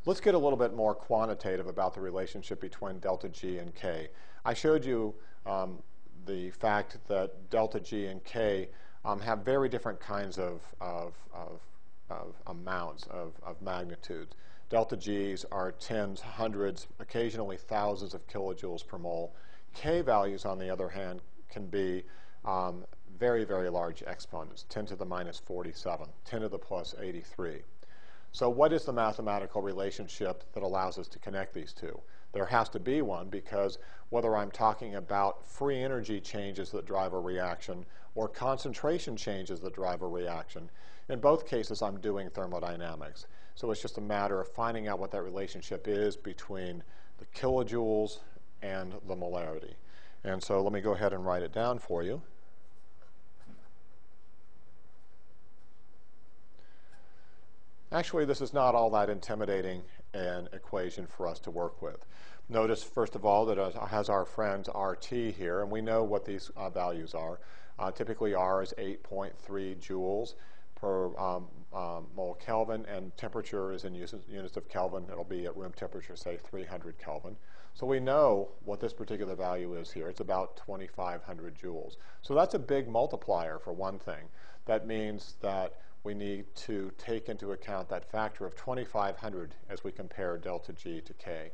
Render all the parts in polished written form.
Let's get a little bit more quantitative about the relationship between delta G and K. I showed you the fact that delta G and K have very different kinds of amounts of magnitudes. Delta G's are tens, hundreds, occasionally thousands of kilojoules per mole. K values, on the other hand, can be very, very large exponents, 10 to the minus 47, 10 to the plus 83. So what is the mathematical relationship that allows us to connect these two? There has to be one, because whether I'm talking about free energy changes that drive a reaction or concentration changes that drive a reaction, in both cases I'm doing thermodynamics. So it's just a matter of finding out what that relationship is between the kilojoules and the molarity. And so let me go ahead and write it down for you. Actually, this is not all that intimidating an equation for us to work with. Notice, first of all, that it has our friends RT here, and we know what these values are. Typically, R is 8.3 joules per mole Kelvin, and temperature is in units of Kelvin. It'll be at room temperature, say 300 Kelvin. So we know what this particular value is here. It's about 2,500 joules. So that's a big multiplier, for one thing. That means that we need to take into account that factor of 2,500 as we compare delta G to K.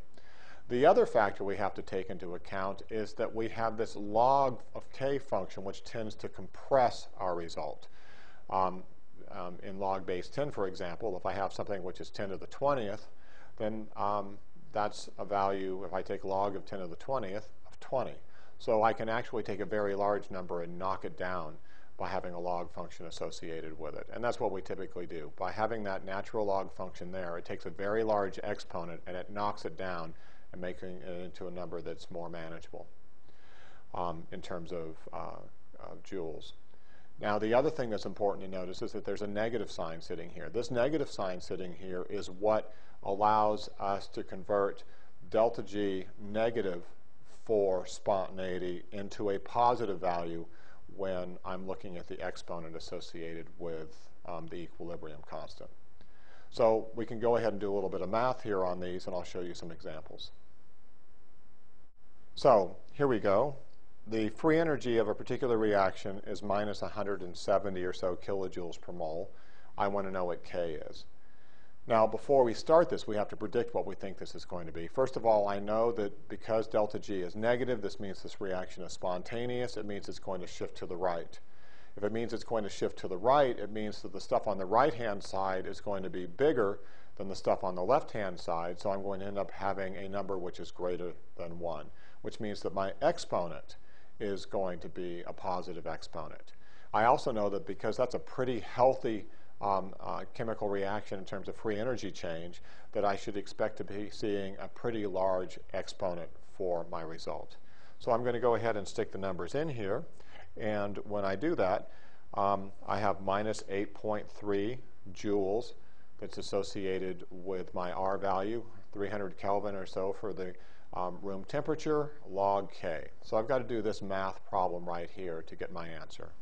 The other factor we have to take into account is that we have this log of K function, which tends to compress our result. In log base 10, for example, if I have something which is 10 to the 20th, then that's a value, if I take log of 10 to the 20th, of 20. So I can actually take a very large number and knock it down by having a log function associated with it. And that's what we typically do. By having that natural log function there, it takes a very large exponent and it knocks it down and making it into a number that's more manageable in terms of joules. Now, the other thing that's important to notice is that there's a negative sign sitting here. This negative sign sitting here is what allows us to convert delta G negative for spontaneity into a positive value when I'm looking at the exponent associated with the equilibrium constant. So we can go ahead and do a little bit of math here on these, and I'll show you some examples. So here we go. The free energy of a particular reaction is minus 170 or so kilojoules per mole. I want to know what K is. Now, before we start this, we have to predict what we think this is going to be. First of all, I know that because delta G is negative, this means this reaction is spontaneous. It means it's going to shift to the right. If it means it's going to shift to the right, it means that the stuff on the right-hand side is going to be bigger than the stuff on the left-hand side, so I'm going to end up having a number which is greater than 1, which means that my exponent is going to be a positive exponent. I also know that because that's a pretty healthy chemical reaction in terms of free energy change, that I should expect to be seeing a pretty large exponent for my result. So I'm going to go ahead and stick the numbers in here, and when I do that, I have minus 8.3 joules that's associated with my R value, 300 Kelvin or so for the room temperature, log K. So I've got to do this math problem right here to get my answer.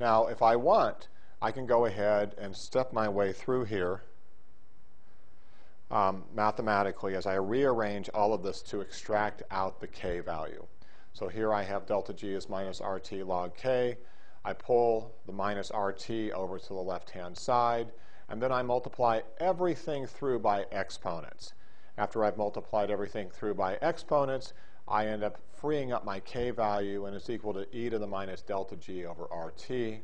Now, if I want, I can go ahead and step my way through here mathematically as I rearrange all of this to extract out the K value. So here I have delta G is minus RT log K. I pull the minus RT over to the left-hand side, and then I multiply everything through by exponents. After I've multiplied everything through by exponents, I end up freeing up my K value, and it's equal to e to the minus delta G over RT.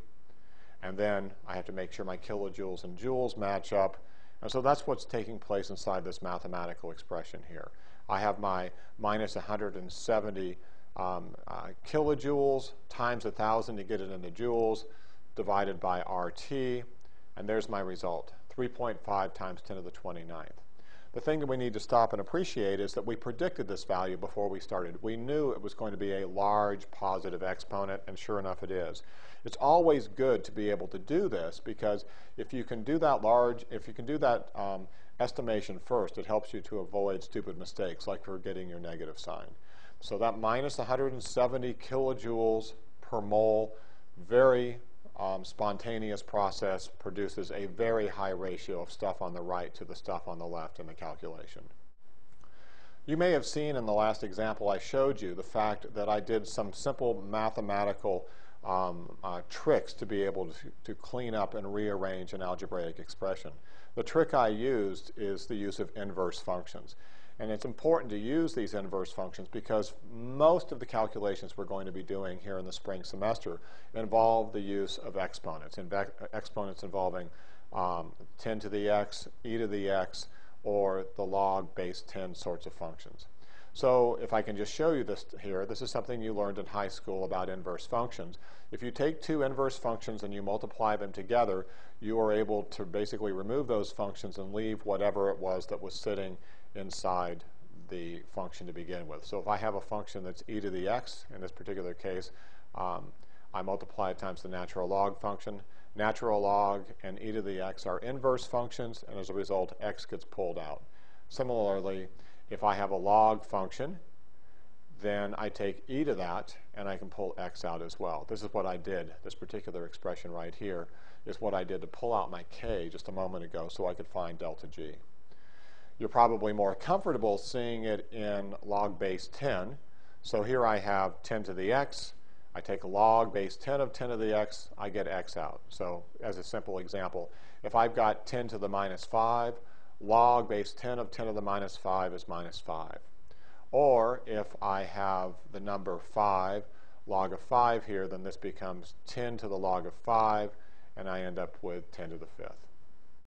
And then I have to make sure my kilojoules and joules match up. And so that's what's taking place inside this mathematical expression here. I have my minus 170 kilojoules times 1,000 to get it into joules, divided by RT. And there's my result, 3.5 times 10 to the 29th. The thing that we need to stop and appreciate is that we predicted this value before we started. We knew it was going to be a large positive exponent, and sure enough it is. It's always good to be able to do this, because if you can do that estimation first, it helps you to avoid stupid mistakes like forgetting your negative sign. So that minus 170 kilojoules per mole, very spontaneous process produces a very high ratio of stuff on the right to the stuff on the left in the calculation. You may have seen in the last example I showed you the fact that I did some simple mathematical tricks to be able to clean up and rearrange an algebraic expression. The trick I used is the use of inverse functions. And it's important to use these inverse functions because most of the calculations we're going to be doing here in the spring semester involve the use of exponents, exponents involving 10 to the x, e to the x, or the log base 10 sorts of functions. So if I can just show you this here, this is something you learned in high school about inverse functions. If you take two inverse functions and you multiply them together, you are able to basically remove those functions and leave whatever it was that was sitting inside the function to begin with. So if I have a function that's e to the x, in this particular case, I multiply it times the natural log function. Natural log and e to the x are inverse functions, and as a result, x gets pulled out. Similarly, if I have a log function, then I take e to that, and I can pull x out as well. This is what I did. This particular expression right here is what I did to pull out my k just a moment ago so I could find delta g. You're probably more comfortable seeing it in log base 10. So here I have 10 to the x. I take log base 10 of 10 to the x, I get x out. So as a simple example, if I've got 10 to the minus 5, log base 10 of 10 to the minus 5 is minus 5. Or if I have the number 5, log of 5 here, then this becomes 10 to the log of 5, and I end up with 10 to the 5th.